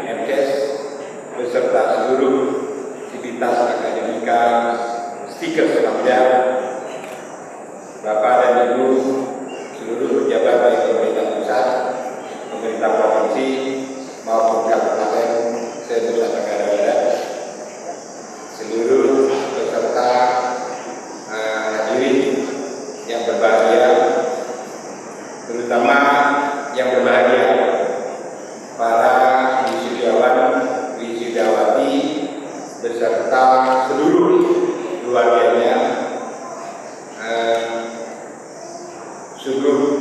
MCES beserta seluruh sivitas akademika Stikers Pamda, Bapak dan Ibu, seluruh pejabat baik pemerintah pusat, pemerintah provinsi maupun kabupaten se-Nusa Tenggara Barat, seluruh peserta hadirin yang berbahagia, terutama yang berbahagia para wisudawan, wisudawati beserta seluruh keluarganya. Sungguh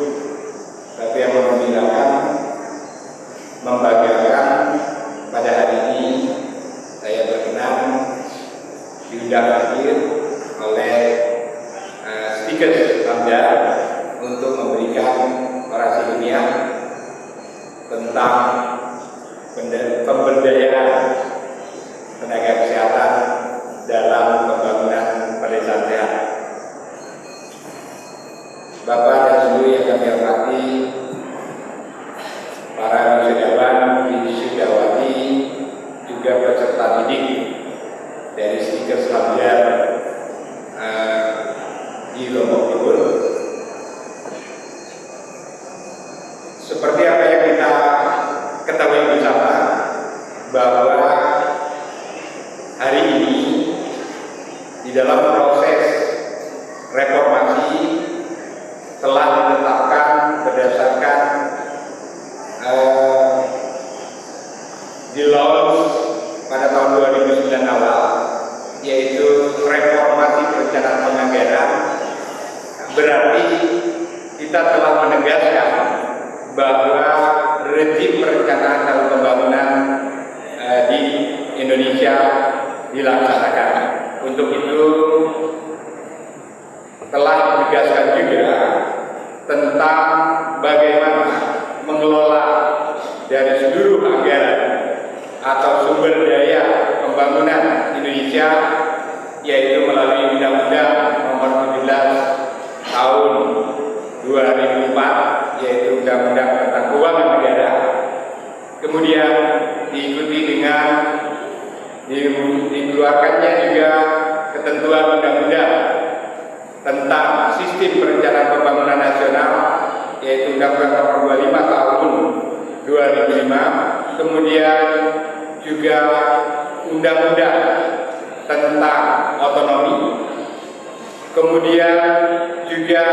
tapi yang membanggakan pada hari ini saya berkenan diundang hadir oleh Stikers Pamda untuk memberikan orasi ilmiah tentang pemberdayaan tenaga kesehatan dalam pembangunan pedesaan sehat. Bapak dan Ibu yang kami hormati, para wisudawan, wisudawati, juga peserta didik dari Stikers Pamda di Lombok Timur. Seperti apa yang kita ketahui bersama bahwa hari ini di dalam proses reformasi telah ditetapkan berdasarkan di launch pada tahun 2009 awal, yaitu reformasi perencanaan penganggaran. Berarti kita telah menegaskan bahwa rezim perencanaan dalam pembangunan di Indonesia dilaksanakan. Untuk itu telah ditegaskan juga tentang bagaimana mengelola dari seluruh anggaran atau sumber daya pembangunan Indonesia, yaitu melalui Undang-Undang Nomor 17 Tahun 2004, yaitu Undang-Undang tentang Keuangan Negara. Kemudian diikuti dengan dikeluarkannya juga ketentuan undang-undang tentang sistem perencanaan pembangunan nasional, yaitu Undang-Undang Nomor 25 Tahun 2005. Kemudian juga Undang-Undang tentang otonomi. Kemudian juga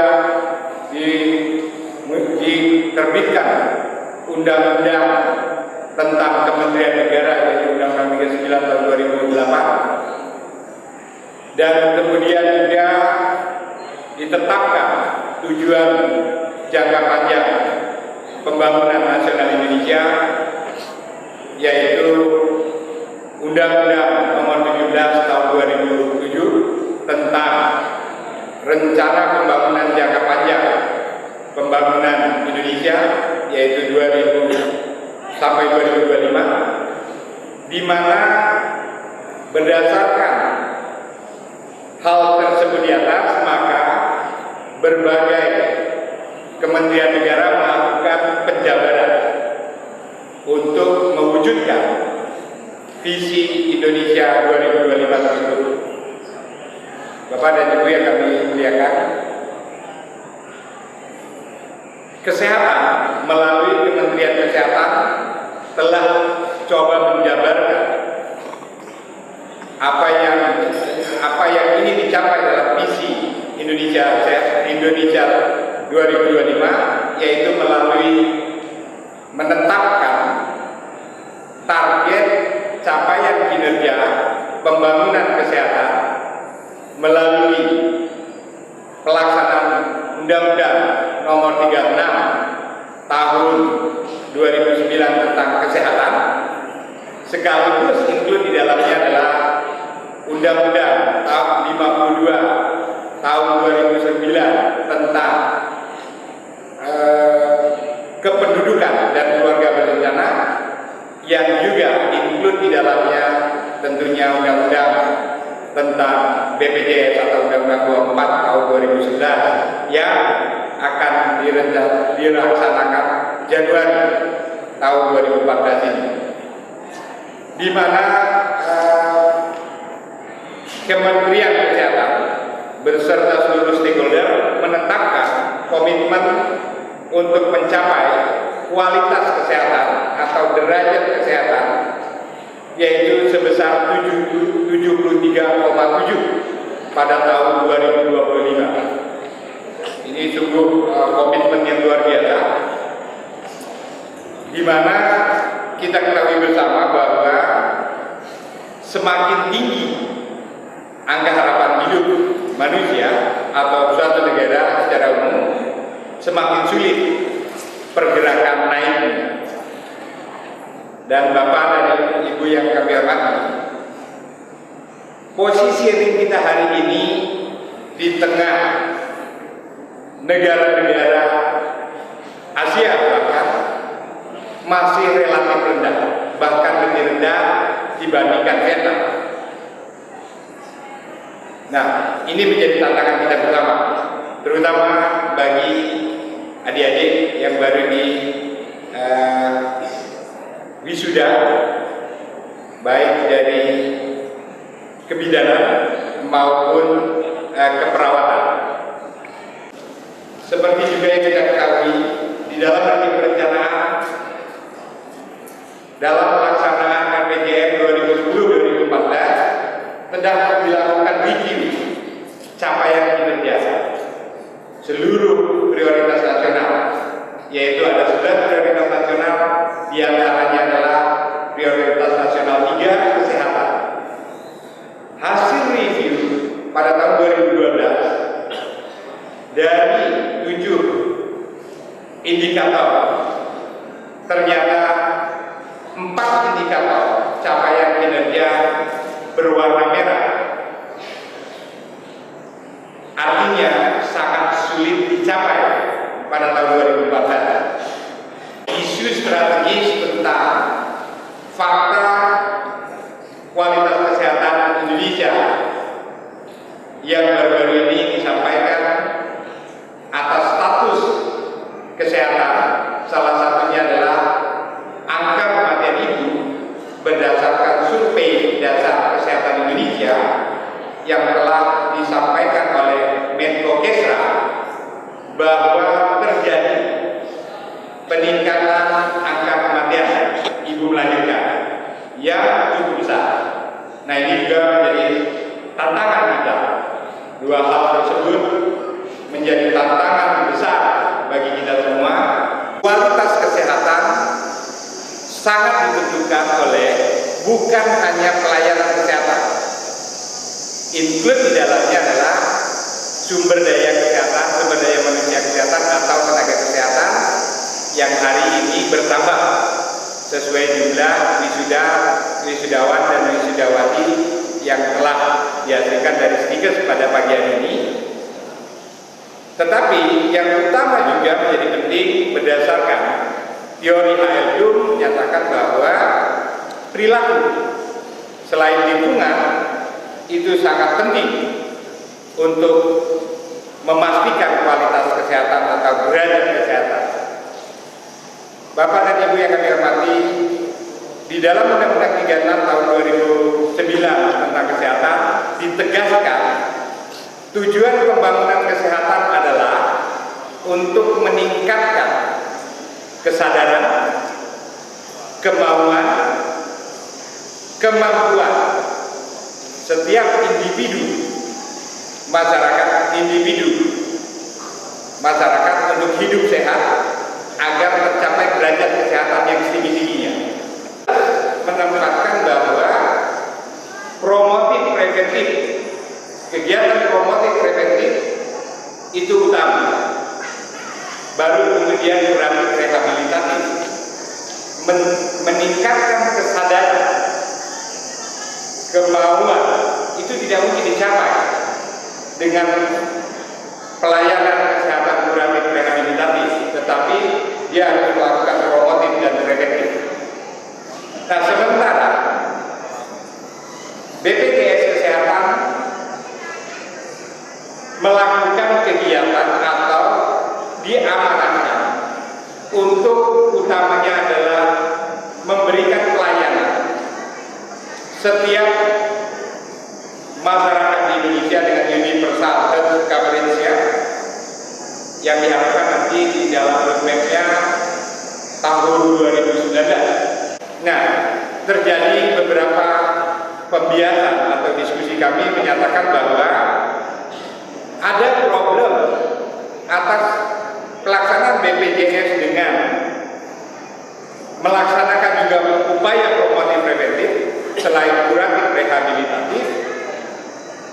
diterbitkan Undang-Undang tentang Kementerian Negara, yaitu Undang-Undang 39 Tahun 2008. Dan kemudian juga ditetapkan tujuan jangka panjang pembangunan nasional Indonesia, yaitu Undang-Undang Nomor 17 Tahun 2007 tentang rencana pembangunan jangka panjang pembangunan Indonesia, yaitu 2000 sampai 2025, di mana berdasarkan hal tersebut di atas, maka berbagai kementerian negara melakukan penjabaran untuk mewujudkan visi Indonesia 2025 tersebut. Bapak dan Ibu yang kami muliakan, kesehatan melalui Kementerian Kesehatan telah coba menjabarkan apa yang ingin dicapai dalam visi Indonesia 2025, yaitu melalui menetapkan target capaian kinerja pembangunan kesehatan melalui pelaksanaan Undang-Undang Nomor 36 Tahun 2009 tentang kesehatan, sekaligus include di dalamnya adalah Undang-Undang tahun 52 tahun 2009 tentang kependudukan dan keluarga berencana, yang juga include di dalamnya tentunya Undang-Undang tentang BPJS atau Undang-Undang 24 tahun 2011 yang akan dilaksanakan Januari tahun 2014 ini. di mana Kementerian Kesehatan beserta seluruh stakeholder menetapkan komitmen untuk mencapai kualitas kesehatan atau derajat kesehatan yaitu sebesar 73,7 pada tahun 2025. Ini sungguh komitmen yang luar biasa, di mana kita ketahui bersama bahwa semakin tinggi angka harapan hidup manusia atau suatu negara secara umum, semakin sulit pergerakan naiknya. Dan Bapak dan Ibu yang kami hormati, posisi kita hari ini di tengah negara-negara Asia bahkan masih relatif rendah, bahkan lebih rendah dibandingkan Vietnam. Nah, ini menjadi tantangan kita bersama, terutama bagi adik-adik yang baru di wisuda, baik dari kebidanan maupun keperawatan. Seperti juga yang kita ketahui, di dalam ranking perencanaan dalam pelaksanaan RPJM 2010-2014 sedang dilakukan review capaian kinerja seluruh prioritas nasional, yaitu ada 11 prioritas nasional, diantaranya adalah prioritas nasional 3 kesehatan. Hasil review pada tahun 2012 dari 7 indikator, ternyata 4 indikator capaian kinerja berwarna merah. Artinya sangat sulit dicapai pada tahun 2014. Isu strategis tentang fakta kualitas kesehatan Indonesia yang baru-baru ini disampaikan atas status kesehatan, salah satunya adalah angka kematian ibu berdasarkan survei dasar kesehatan Indonesia yang telah disampaikan oleh Menko Kesra, bahwa terjadi peningkatan angka kematian ibu melahirkan yang cukup besar. Nah, ini juga menjadi tantangan kita. Dua hal tersebut menjadi tantangan besar bagi kita semua. Kualitas kesehatan sangat ditentukan oleh bukan hanya pelayanan kesehatan, include di dalamnya adalah sumber daya kesehatan, sumber daya manusia kesehatan atau tenaga kesehatan yang hari ini bertambah sesuai jumlah wisudawan dan wisudawati yang telah dihasilkan dari Stikes pada pagi hari ini. Tetapi yang utama juga menjadi penting berdasarkan teori H.L. Bloom menyatakan bahwa perilaku selain lingkungan itu sangat penting untuk memastikan kualitas kesehatan atau derajat kesehatan. Bapak dan Ibu yang kami hormati, di dalam Undang-Undang 36 tahun 2009 tentang kesehatan ditegaskan tujuan pembangunan kesehatan adalah untuk meningkatkan kesadaran, kemauan, kemampuan setiap individu masyarakat untuk hidup sehat agar tercapai derajat kesehatan yang setinggi-tingginya. Menempatkan bahwa promotif preventif, kegiatan promotif preventif itu utama, baru kemudian kuratif rehabilitatif, meningkatkan kesadaran, kemauan itu tidak mungkin dicapai dengan pelayanan kesehatan kuratif rehabilitatif, tetapi dia harus melakukan promotif dan preventif. Nah, sementara BPJS Kesehatan melakukan kegiatan atau diamanatkan untuk utamanya adalah memberikan pelayanan setiap masyarakat di Indonesia dengan universal health coverage-nya yang diharapkan nanti di dalam roadmap-nya tahun 2019. Nah, terjadi beberapa pembiasan atau diskusi kami menyatakan bahwa ada problem atas pelaksanaan BPJS dengan melaksanakan juga upaya promotif preventif selain kuratif rehabilitatif,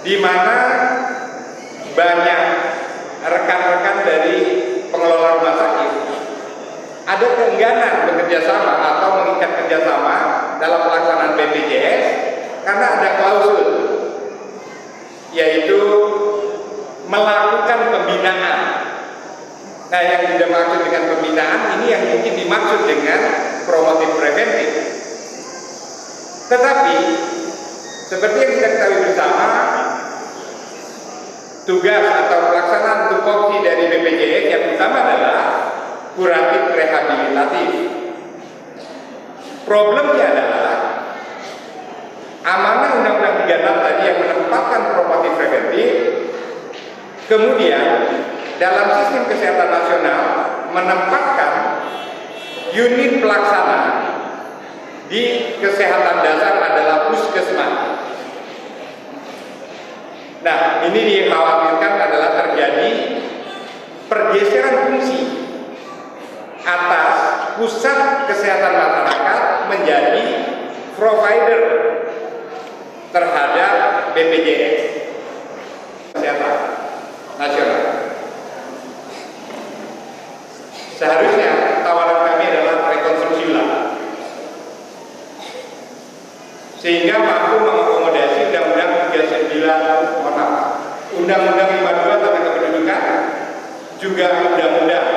di mana banyak rekan-rekan dari pengelola rumah sakit ada keengganan bekerja sama atau mengikat kerjasama dalam pelaksanaan BPJS karena ada klausul, yaitu melakukan pembinaan. Nah, yang dimaksud dengan pembinaan ini yang mungkin dimaksud dengan promotif preventif. Tetapi seperti yang kita ketahui bersama, tugas atau pelaksanaan tupoksi dari BPJS yang utama adalah kuratif rehabilitatif. Problemnya adalah amanah Undang-Undang 36 tadi yang menempatkan promotif preventif, kemudian dalam sistem kesehatan nasional menempatkan unit pelaksana di kesehatan dasar adalah puskesmas. Nah, ini dikhawatirkan adalah terjadi pergeseran fungsi atas pusat kesehatan masyarakat menjadi provider terhadap BPJS kesehatan nasional. Seharusnya tawaran kami adalah rekonstruksi ulang, sehingga mampu mengakomodasi Undang-Undang 52 tentang kependudukan, juga Undang-Undang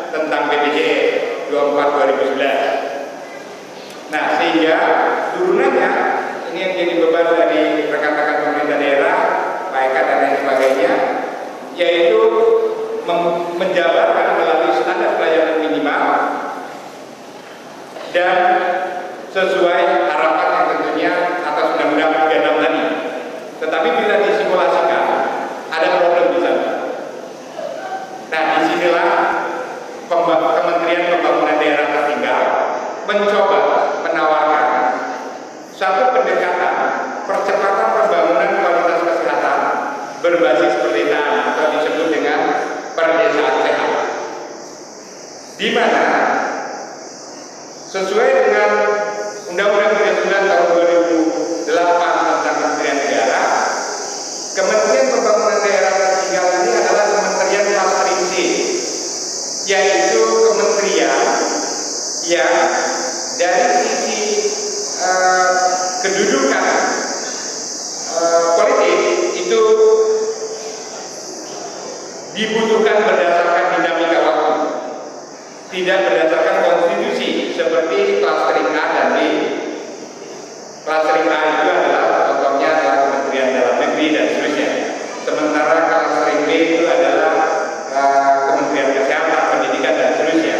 tentang BPJS 24 2011. Nah, sehingga turunannya ini yang jadi beban dari rekan-rekan pemerintah daerah, Pak Eka dan lain sebagainya, yaitu menjabarkan melalui standar pelayanan minimal dan sesuai harapan yang tentunya atas Undang-Undang 36 tadi. Tetapi bila disimulasikan ada problem di sana. Nah, disinilah Kementerian Pembangunan Daerah Tertinggal mencoba menawarkan satu pendekatan percepatan pembangunan kualitas kesehatan berbasis pedesaan atau disebut dengan perdesaan sehat, di mana sesuai dengan Undang-Undang 39 tahun 2008 tentang Kementerian Negara, Kementerian Pembangunan Daerah Tertinggal ini adalah kementerian clustering C, yaitu kementerian yang dari sisi kedudukan politik itu dibutuhkan berdasarkan dinamika waktu, tidak berdasarkan konstitusi seperti clustering A dan B. Clustering A itu adalah contohnya adalah Kementerian Dalam Negeri dan seterusnya. Sementara clustering B itu adalah Kementerian Kesehatan, Pendidikan dan seterusnya.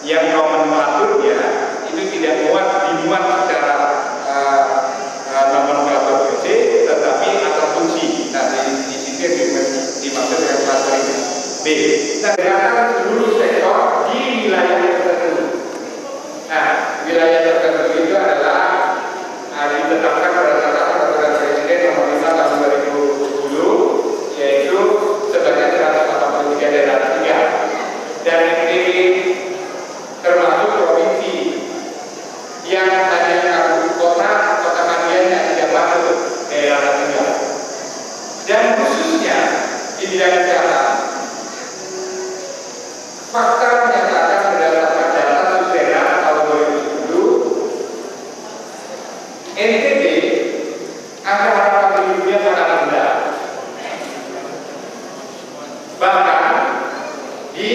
Yang nomenklaturnya itu tidak dimuat secara nomenklatur C, tetapi atas fungsi. Nah, di situ yang dimaksud dengan clustering B. Nah, dengan seluruh sektor di wilayah tertentu. Nah, wilayah tertentu itu adalah ditetapkan berdasarkan peraturan Presiden nomor 5 tahun 2010, yaitu sebanyak 183 daerah tertinggal, dan NTB termasuk provinsi yang hanya kota Madiun yang tidak masuk daerah tertinggal. Dan khususnya di bidang kesehatan, fakta menyatakan berdasarkan data Susera tahun 2010, NTB angka harapan hidupnya sangat rendah. Bahkan di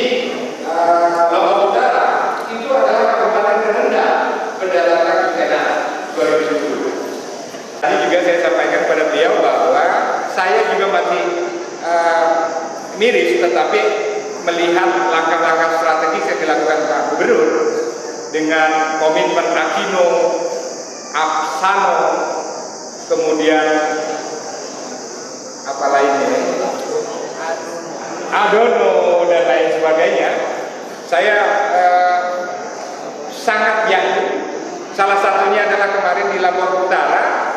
Lombok Utara itu adalah kabupaten terendah berdasarkan Susera 2010. Tadi juga saya sampaikan kepada beliau bahwa saya juga masih miris, tetapi melihat langkah-langkah strategis yang dilakukan Pak Gubernur dengan komitmen Akino, Absano, kemudian apa lainnya, Adono dan lain sebagainya. Saya sangat yakin. Salah satunya adalah kemarin di Lombok Utara,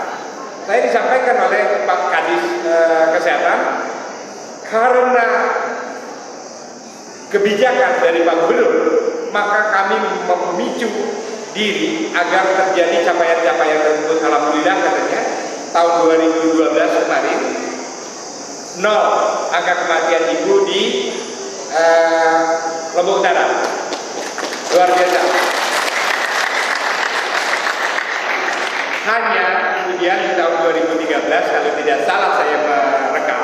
saya disampaikan oleh Pak Kadis Kesehatan, karena kebijakan dari Pak Gubernur, maka kami memicu diri agar terjadi capaian-capaian tersebut. Alhamdulillah katanya tahun 2012 kemarin 0 angka kematian ibu di Lombok Utara, luar biasa. Hanya kemudian di tahun 2013, kalau tidak salah saya merekam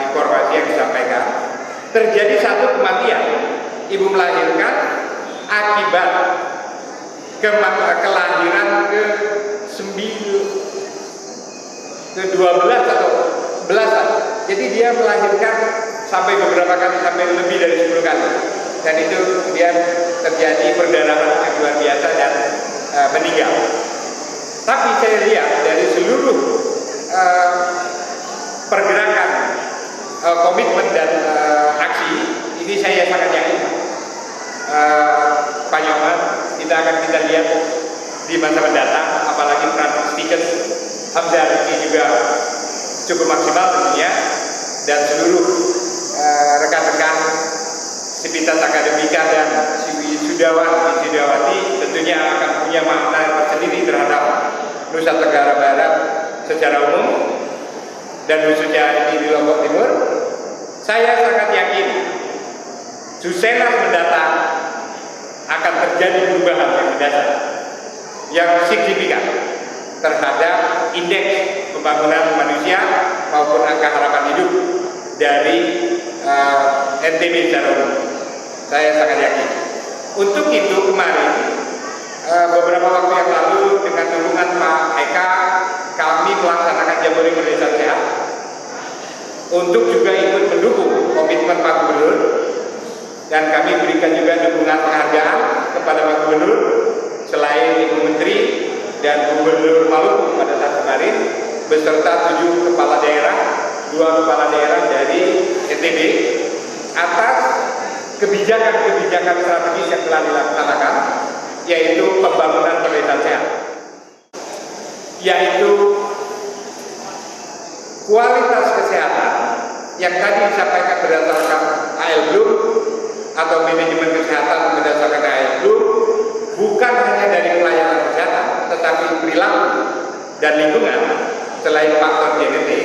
informasi yang disampaikan, terjadi satu kematian ibu melahirkan akibat kelahiran ke-12 atau belasan. Jadi dia melahirkan sampai beberapa kali, sampai lebih dari 10 kali, dan itu kemudian terjadi perdarahan yang luar biasa dan meninggal. Tapi saya lihat dari seluruh pergerakan, komitmen dan aksi ini, saya sangat yakin Pak Nyoman, kita lihat di masa mendatang, apalagi Frans Stikens, Hamzah ini juga cukup maksimal tentunya, dan seluruh rekan-rekan Sivitas Akademika dan Widawati tentunya akan punya makna tersendiri terhadap Nusa Tenggara Barat secara umum dan khususnya ini di Lombok Timur. Saya sangat yakin Susenas mendatang akan terjadi perubahan yang mendasar, yang signifikan terhadap indeks pembangunan manusia maupun angka harapan hidup dari NTB secara umum. Saya sangat yakin. Untuk itu kemarin beberapa waktu yang lalu dengan dukungan Pak Eka, kami melaksanakan Jambore Pedesaan Sehat untuk juga ikut mendukung komitmen Pak Gubernur, dan kami berikan juga dukungan penghargaan kepada Pak Gubernur selain Ibu Menteri dan Gubernur Maluku pada saat kemarin beserta 7 kepala daerah, 2 kepala daerah dari NTB atas kebijakan-kebijakan strategis yang telah dilaksanakan, yaitu pembangunan pedesaan sehat, yaitu kualitas kesehatan yang tadi disampaikan berdasarkan AL Bloom atau manajemen kesehatan berdasarkan AL Bloom, bukan hanya dari pelayanan kesehatan, tetapi perilaku dan lingkungan selain faktor genetik,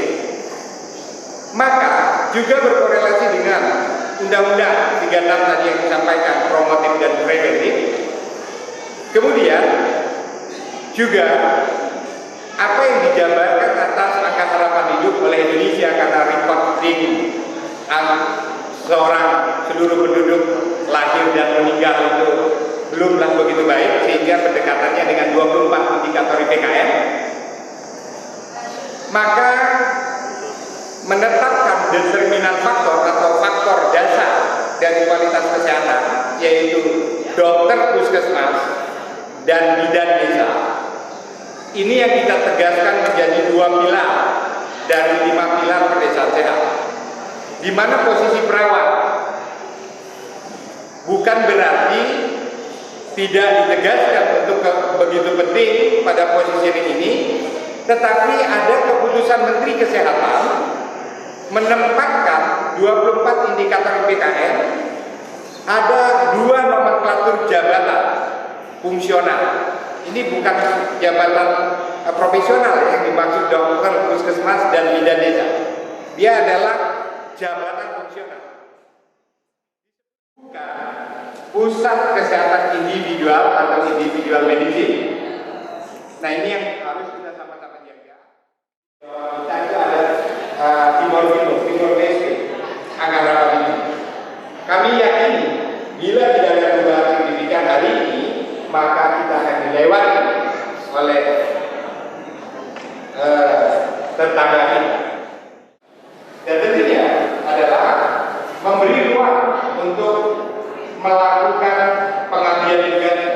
maka juga berkorelasi dengan Undang-Undang 36 tadi yang disampaikan, promotif dan preventif. Kemudian juga apa yang dijabarkan atas angka harapan hidup oleh Indonesia, karena recording seorang seluruh penduduk lahir dan meninggal itu belumlah begitu baik, sehingga pendekatannya dengan 24 indikator IPKM, maka menetapkan determinan faktor atau faktor dasar dari kualitas kesehatan, yaitu dokter puskesmas dan bidan desa. Ini yang kita tegaskan menjadi 2 pilar dari 5 pilar pedesaan sehat, di mana posisi perawat bukan berarti tidak ditegaskan untuk begitu penting pada posisi ini, tetapi ada keputusan Menteri Kesehatan menempatkan 24 indikator IPKM, ada 2 nomenklatur jabatan fungsional. Ini bukan jabatan profesional yang dimaksud dokter puskesmas dan bidan desa. Dia adalah jabatan fungsional. Bukan pusat kesehatan individual atau individual medicine. Nah, ini yang harus kita sama-sama jaga. Kita itu ada Timor Leste, angka harapan ini. Kami yakin bila tidak ada perubahan signifikan hari ini, maka kita akan dilewati oleh tetangga kita. Dan tentunya adalah memberi ruang untuk melakukan pengabdian negara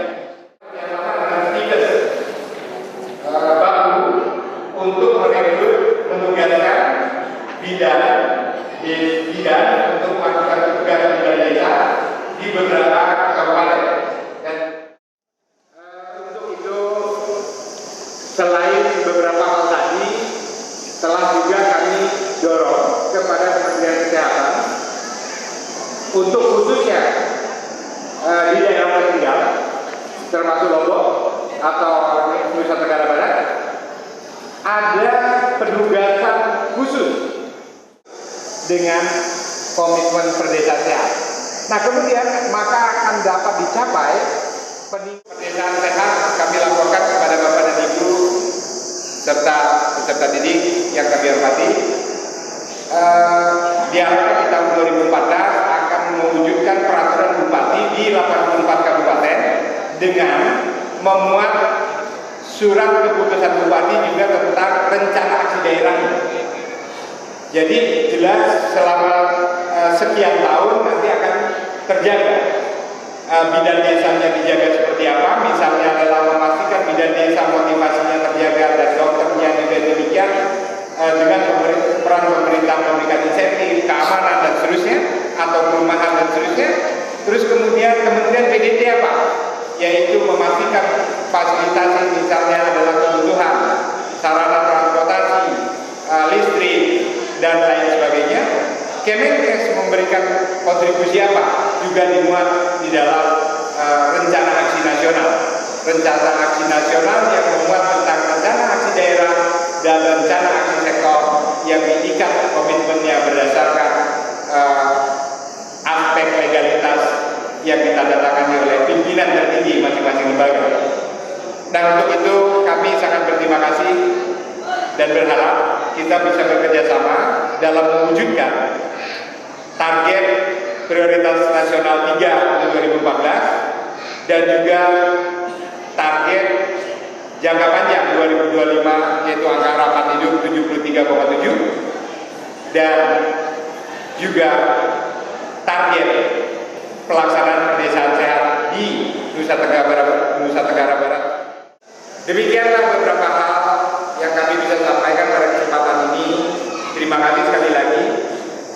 yang dengan Stikens baku untuk merekrut, menugaskan bidan untuk melakukan tugas bidan desa di beberapa kabupaten. Dan untuk itu, selain beberapa hal tadi, telah juga kami dorong kepada Kementerian Kesehatan untuk khususnya di daerah tertinggal, termasuk Lombok atau Nusa Tenggara Barat, ada penugasan khusus dengan komitmen perdesaan sehat. Nah, kemudian maka akan dapat dicapai perdesaan sehat. Kami laporkan kepada Bapak dan Ibu serta peserta didik yang kami hormati. Diharapkan di tahun 2014 akan mewujudkan peraturan bupati di 84 kabupaten dengan memuat surat keputusan bupati juga tentang rencana aksi daerah. Jadi jelas selama sekian tahun nanti akan terjaga. Bidan desanya dijaga seperti apa, misalnya adalah memastikan bidan desa motivasinya terjaga dan dokternya juga demikian, dengan peran pemerintah memberikan insentif, keamanan dan seterusnya, atau perumahan dan seterusnya. Terus kemudian Kementerian PDT apa? Yaitu memastikan fasilitasi misalnya adalah kebutuhan sarana transportasi, listrik dan lain sebagainya. Kemenkes memberikan kontribusi apa? Juga dimuat di dalam rencana aksi nasional. Rencana aksi nasional yang memuat tentang rencana aksi daerah dan rencana aksi sektor yang diikat komitmennya berdasarkan aspek legalitas yang ditandatangani oleh pimpinan tertinggi masing-masing lembaga. Dan untuk itu kami sangat berterima kasih dan berharap kita bisa bekerja sama dalam mewujudkan target prioritas nasional 3 untuk 2014 dan juga target jangka panjang 2025 yaitu angka harapan hidup 73,7 dan juga target pelaksanaan perdesaan sehat di Nusa Tenggara Barat. Demikianlah beberapa hal yang kami bisa sampaikan pada kesempatan ini. Terima kasih sekali lagi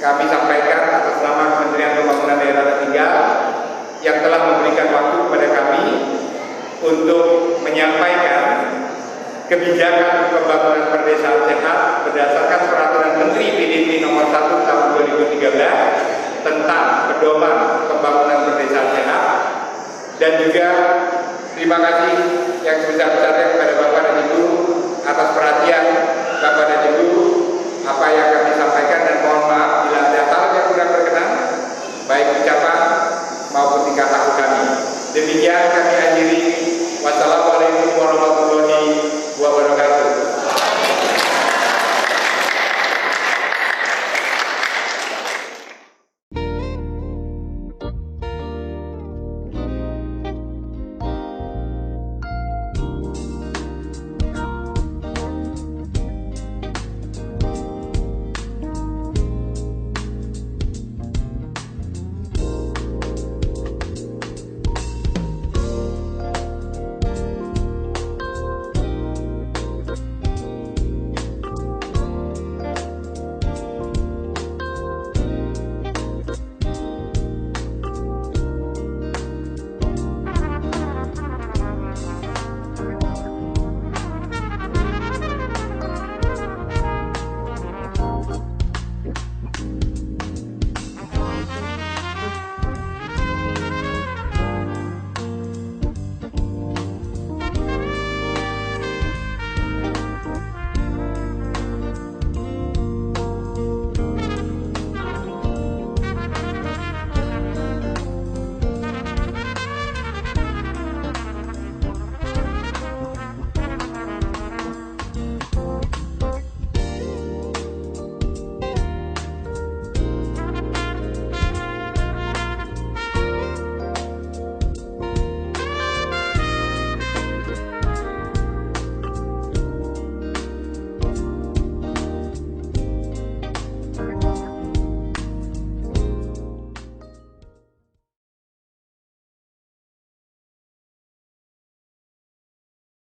kami sampaikan atas nama Kementerian Pembangunan Daerah Tertinggal yang telah memberikan waktu kepada kami untuk menyampaikan kebijakan pembangunan perdesaan sehat berdasarkan peraturan Menteri PDT nomor 1 tahun 2013 tentang pedoman pembangunan perdesaan sehat. Dan juga terima kasih yang sebesar-besarnya kepada Bapak